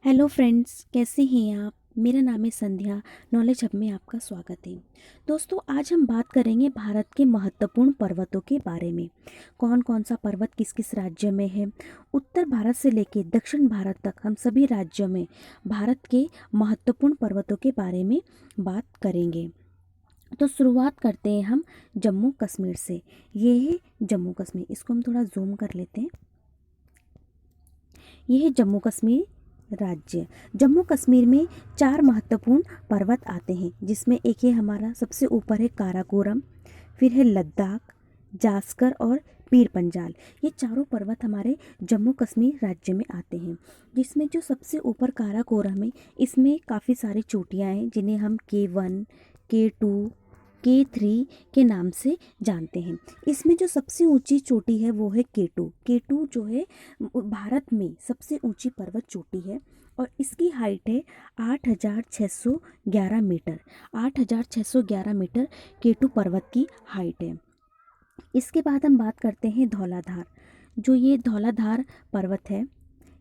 Hello friends, कैसे हैं आप। मेरा नाम है संध्या। नॉलेज हब में आपका स्वागत है। दोस्तों, आज हम बात करेंगे भारत के महत्वपूर्ण पर्वतों के बारे में। कौन कौन सा पर्वत किस किस राज्य में है। उत्तर भारत से लेकर दक्षिण भारत तक हम सभी राज्यों में भारत के महत्वपूर्ण पर्वतों के बारे में बात करेंगे। तो शुरुआत करते हैं हम जम्मू कश्मीर से। ये है जम्मू कश्मीर। इसको हम थोड़ा जूम कर लेते हैं। यह है जम्मू कश्मीर राज्य। जम्मू कश्मीर में 4 महत्वपूर्ण पर्वत आते हैं, जिसमें एक है हमारा सबसे ऊपर है काराकोरम, फिर है लद्दाख, जास्कर और पीर पंजाल। ये चारों पर्वत हमारे जम्मू कश्मीर राज्य में आते हैं। जिसमें जो सबसे ऊपर काराकोरम है, इसमें काफ़ी सारी चोटियाँ हैं जिन्हें हम K1, K2, K3 के नाम से जानते हैं। इसमें जो सबसे ऊंची चोटी है वो है K2। K2 जो है भारत में सबसे ऊंची पर्वत चोटी है और इसकी हाइट है 8,611 मीटर। 8,611 मीटर K2 पर्वत की हाइट है। इसके बाद हम बात करते हैं धौलाधार। जो ये धौलाधार पर्वत है,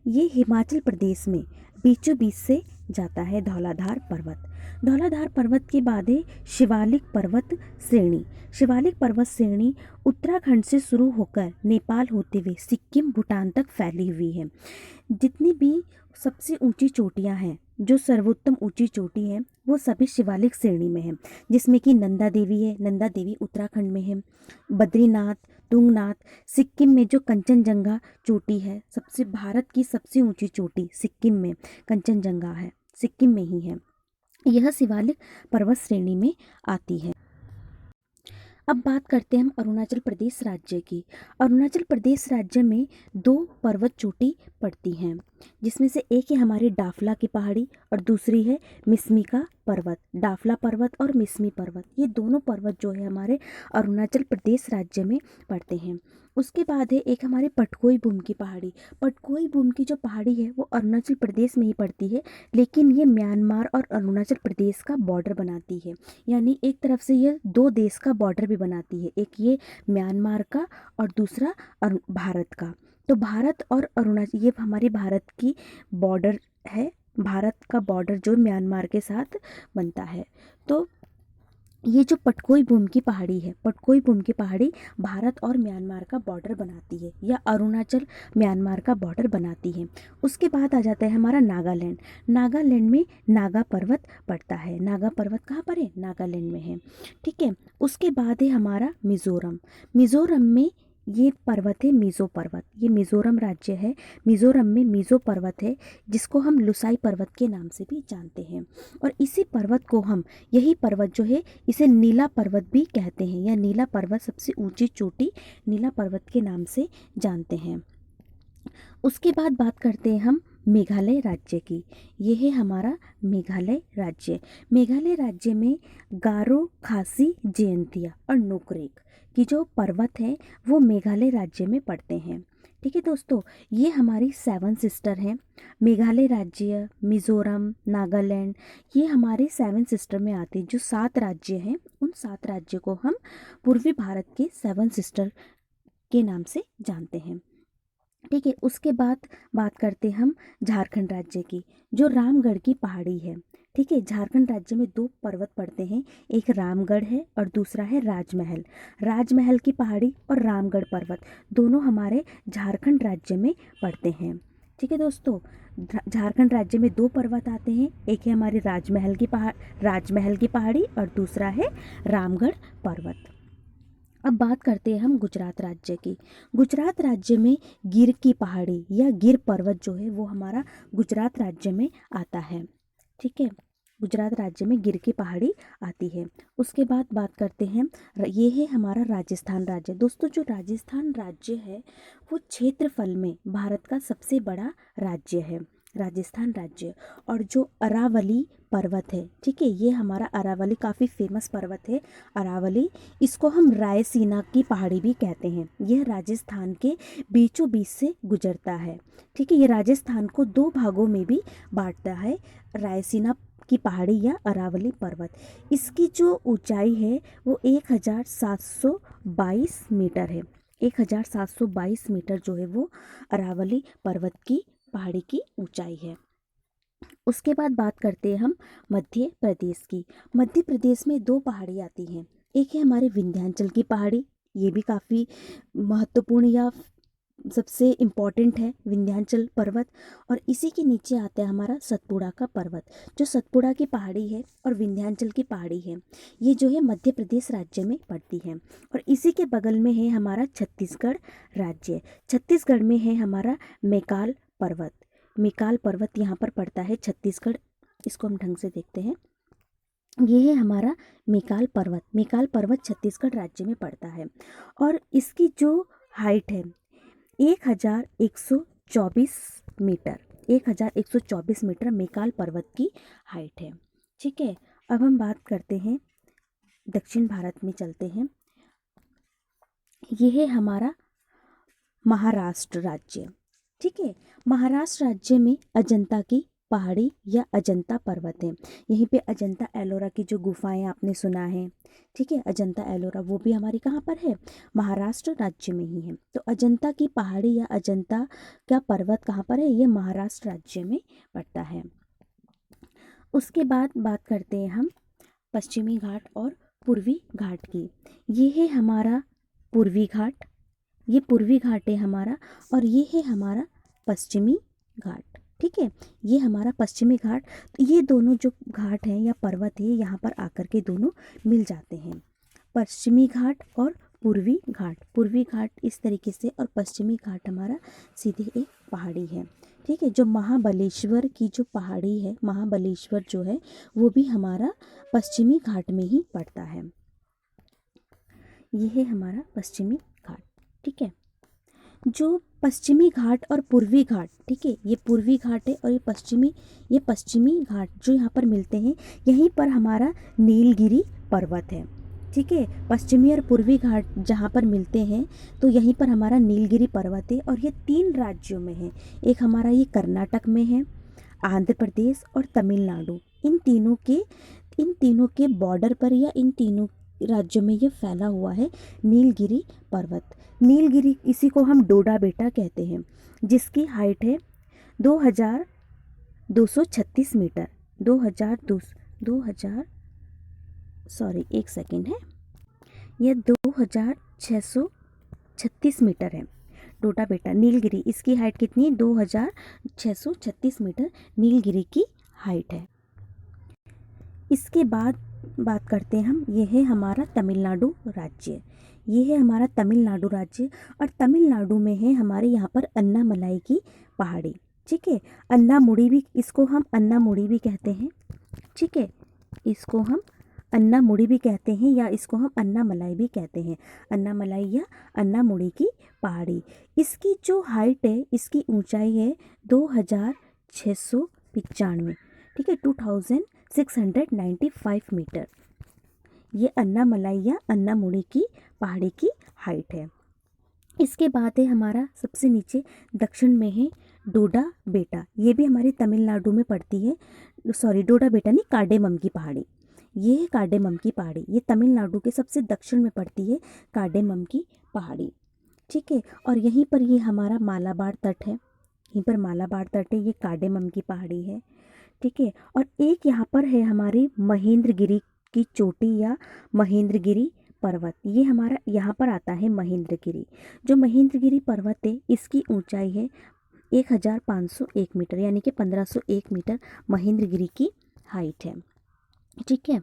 ये हिमाचल प्रदेश में बीचों बीच से जाता है। धौलाधार पर्वत। धौलाधार पर्वत के बाद है शिवालिक पर्वत श्रेणी। शिवालिक पर्वत श्रेणी उत्तराखंड से शुरू होकर नेपाल होते हुए सिक्किम, भूटान तक फैली हुई है। जितनी भी सबसे ऊंची चोटियां हैं, जो सर्वोत्तम ऊंची चोटी है, वो सभी शिवालिक श्रेणी में है। जिसमें कि नंदा देवी है। नंदा देवी उत्तराखंड में है। बद्रीनाथ, तुंगनाथ, सिक्किम में जो कंचनजंगा चोटी है, सबसे भारत की सबसे ऊंची चोटी सिक्किम में कंचनजंगा है, सिक्किम में ही है। यह शिवालिक पर्वत श्रेणी में आती है। अब बात करते हैं हम अरुणाचल प्रदेश राज्य की। अरुणाचल प्रदेश राज्य में 2 पर्वत चोटी पड़ती हैं, जिसमें से एक है हमारी डाफला की पहाड़ी और दूसरी है मिस्मी का पर्वत। डाफला पर्वत और मिस्मी पर्वत, ये दोनों पर्वत जो है हमारे अरुणाचल प्रदेश राज्य में पड़ते हैं। उसके बाद है एक हमारे पटकोई बूम की पहाड़ी। पटकोई बूम की जो पहाड़ी है वो अरुणाचल प्रदेश में ही पड़ती है, लेकिन ये म्यांमार और अरुणाचल प्रदेश का बॉर्डर बनाती है। यानी एक तरफ से ये 2 देश का बॉर्डर भी बनाती है, एक ये म्यांमार का और दूसरा भारत का। तो भारत और अरुणाचल, ये हमारी भारत की बॉर्डर है। भारत का बॉर्डर जो म्यांमार के साथ बनता है। तो ये जो पटकोई बूम की पहाड़ी है, पटकोई बूम की पहाड़ी भारत और म्यांमार का बॉर्डर बनाती है, या अरुणाचल म्यांमार का बॉर्डर बनाती है। उसके बाद आ जाता है हमारा नागालैंड। नागालैंड में नागा पर्वत पड़ता है। नागा पर्वत कहाँ पर है? नागालैंड में है। ठीक है। उसके बाद है हमारा मिज़ोरम। मिज़ोरम में ये पर्वत है मीज़ो पर्वत। ये मिज़ोरम राज्य है। मिज़ोरम में मीज़ो पर्वत है, जिसको हम लुसाई पर्वत के नाम से भी जानते हैं। और इसी पर्वत को हम, यही पर्वत जो है, इसे नीला पर्वत भी कहते हैं, या नीला पर्वत, सबसे ऊंची चोटी नीला पर्वत के नाम से जानते हैं। उसके बाद बात करते हैं हम मेघालय राज्य की। यह है हमारा मेघालय राज्य। मेघालय राज्य में गारो, खासी, जयंतिया और नुकरेक की जो पर्वत है वो मेघालय राज्य में पड़ते हैं। ठीक है दोस्तों, ये हमारी 7 सिस्टर हैं। मेघालय राज्य, मिज़ोरम, नागालैंड, ये हमारे 7 सिस्टर में आते हैं। जो 7 राज्य हैं, उन 7 राज्यों को हम पूर्वी भारत के 7 सिस्टर के नाम से जानते हैं। ठीक है। उसके बाद बात करते हैं हम झारखंड राज्य की, जो रामगढ़ की पहाड़ी है। ठीक है। झारखंड राज्य में 2 पर्वत पड़ते हैं, एक रामगढ़ है और दूसरा है राजमहल। राजमहल की पहाड़ी और रामगढ़ पर्वत दोनों हमारे झारखंड राज्य में पड़ते हैं। ठीक है दोस्तों, झारखंड राज्य में 2 पर्वत आते हैं, एक है हमारी राजमहल की पहाड़ी और दूसरा है रामगढ़ पर्वत। अब बात करते हैं हम गुजरात राज्य की। गुजरात राज्य में गिर की पहाड़ी या गिर पर्वत जो है वो हमारा गुजरात राज्य में आता है। ठीक है। गुजरात राज्य में गिर की पहाड़ी आती है। उसके बाद बात करते हैं, ये है हमारा राजस्थान राज्य। दोस्तों, जो राजस्थान राज्य है वो क्षेत्रफल में भारत का सबसे बड़ा राज्य है, राजस्थान राज्य। और जो अरावली पर्वत है, ठीक है, ये हमारा अरावली काफ़ी फेमस पर्वत है। अरावली, इसको हम रायसीना की पहाड़ी भी कहते हैं। यह राजस्थान के बीचों बीच से गुजरता है। ठीक है। ये राजस्थान को 2 भागों में भी बांटता है, रायसीना की पहाड़ी या अरावली पर्वत। इसकी जो ऊंचाई है वो 1722 मीटर है। 1722 मीटर जो है वो अरावली पर्वत की पहाड़ी की ऊंचाई है। उसके बाद बात करते हैं हम मध्य प्रदेश की। मध्य प्रदेश में दो पहाड़ी आती हैं, एक है हमारे विंध्याचल की पहाड़ी, ये भी काफ़ी महत्वपूर्ण या सबसे इम्पॉर्टेंट है विंध्याचल पर्वत, और इसी के नीचे आता है हमारा सतपुड़ा का पर्वत। जो सतपुड़ा की पहाड़ी है और विंध्याचल की पहाड़ी है, ये जो है मध्य प्रदेश राज्य में पड़ती है। और इसी के बगल में है हमारा छत्तीसगढ़ राज्य। छत्तीसगढ़ में है हमारा मैकाल पर्वत। मैकाल पर्वत यहाँ पर पड़ता है छत्तीसगढ़। इसको हम ढंग से देखते हैं, ये है हमारा मैकाल पर्वत। मैकाल पर्वत छत्तीसगढ़ राज्य में पड़ता है और इसकी जो हाइट है 1124 मीटर, 1124 मीटर मैकाल पर्वत की हाइट है। ठीक है, अब हम बात करते हैं दक्षिण भारत में चलते हैं। ये है हमारा महाराष्ट्र राज्य। ठीक है, महाराष्ट्र राज्य में अजंता की पहाड़ी या अजंता पर्वत है। यहीं पे अजंता एलोरा की जो गुफाएं आपने सुना है, ठीक है, अजंता एलोरा वो भी हमारी कहाँ पर है, महाराष्ट्र राज्य में ही है। तो अजंता की पहाड़ी या अजंता का पर्वत कहाँ पर है, ये महाराष्ट्र राज्य में पड़ता है। उसके बाद बात करते हैं हम पश्चिमी घाट और पूर्वी घाट की। ये है हमारा पूर्वी घाट, ये पूर्वी घाट है हमारा, और ये है हमारा पश्चिमी घाट। ठीक है, ये हमारा पश्चिमी घाट। तो ये दोनों जो घाट हैं या पर्वत है, यहाँ पर आकर के दोनों मिल जाते हैं, पश्चिमी घाट और पूर्वी घाट। पूर्वी घाट इस तरीके से और पश्चिमी घाट हमारा सीधे एक पहाड़ी है। ठीक है, जो महाबलेश्वर की जो पहाड़ी है, महाबलेश्वर जो है वो भी हमारा पश्चिमी घाट में ही पड़ता है। ये है हमारा पश्चिमी घाट। ठीक है, जो पश्चिमी घाट और पूर्वी घाट, ठीक है, ये पूर्वी घाट है और ये पश्चिमी घाट जो यहाँ पर मिलते हैं, यहीं पर हमारा नीलगिरी पर्वत है। ठीक है, पश्चिमी और पूर्वी घाट जहाँ पर मिलते हैं तो यहीं पर हमारा नीलगिरी पर्वत है, और ये 3 राज्यों में है। एक हमारा ये कर्नाटक में है, आंध्र प्रदेश और तमिलनाडु। इन तीनों के बॉर्डर पर या इन तीनों राज्यों में ये फैला हुआ है नीलगिरी पर्वत। नीलगिरी, इसी को हम डोडा बेटा कहते हैं, जिसकी हाइट है 2236 मीटर। 2000 सॉरी, एक सेकेंड है, यह 2636 मीटर है। डोडा बेटा नीलगिरी, इसकी हाइट कितनी है, 2636 मीटर नीलगिरी की हाइट है। इसके बाद बात करते हैं हम, ये है हमारा तमिलनाडु राज्य। ये है हमारा तमिलनाडु राज्य, और तमिलनाडु में है हमारे यहाँ पर अन्नामलाई की पहाड़ी। ठीक है, अन्नामुड़ी भी, इसको हम अन्नामुड़ी भी कहते हैं। ठीक है, इसको हम अन्नामुड़ी भी कहते हैं या इसको हम अन्नामलाई भी कहते हैं। अन्नामलाई या अन्नामुड़ी की पहाड़ी, इसकी जो हाइट है, इसकी ऊंचाई है 2695। ठीक है, 2695 मीटर। ये अन्नामलाई या अन्नामुड़ी की पहाड़ी की हाइट है। इसके बाद है हमारा सबसे नीचे दक्षिण में है डोडा बेटा। ये भी हमारी तमिलनाडु में पड़ती है, सॉरी डोडा बेटा नहीं, कार्डेमम की पहाड़ी। ये है कार्डेमम की पहाड़ी, ये तमिलनाडु के सबसे दक्षिण में पड़ती है कार्डेमम की पहाड़ी। ठीक है, और यहीं पर ये हमारा मालाबार तट है, यहीं पर मालाबार तट है, ये कार्डेमम की पहाड़ी है। ठीक है, और एक यहाँ पर है हमारी महेंद्रगिरी की चोटी या महेंद्रगिरी पर्वत। ये हमारा यहाँ पर आता है महेंद्रगिरी। जो महेंद्रगिरी पर्वत है, इसकी ऊंचाई है 1501 मीटर, यानी कि 1501 मीटर महेंद्रगिरी की हाइट है। ठीक है,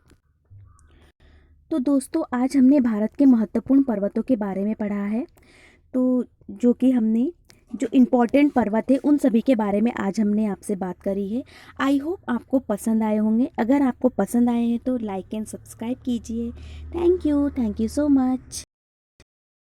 तो दोस्तों आज हमने भारत के महत्वपूर्ण पर्वतों के बारे में पढ़ा है। तो जो कि हमने जो इम्पोर्टेंट पर्वत है उन सभी के बारे में आज हमने आपसे बात करी है। आई होप आपको पसंद आए होंगे। अगर आपको पसंद आए हैं तो लाइक एंड सब्सक्राइब कीजिए। Thank you so much.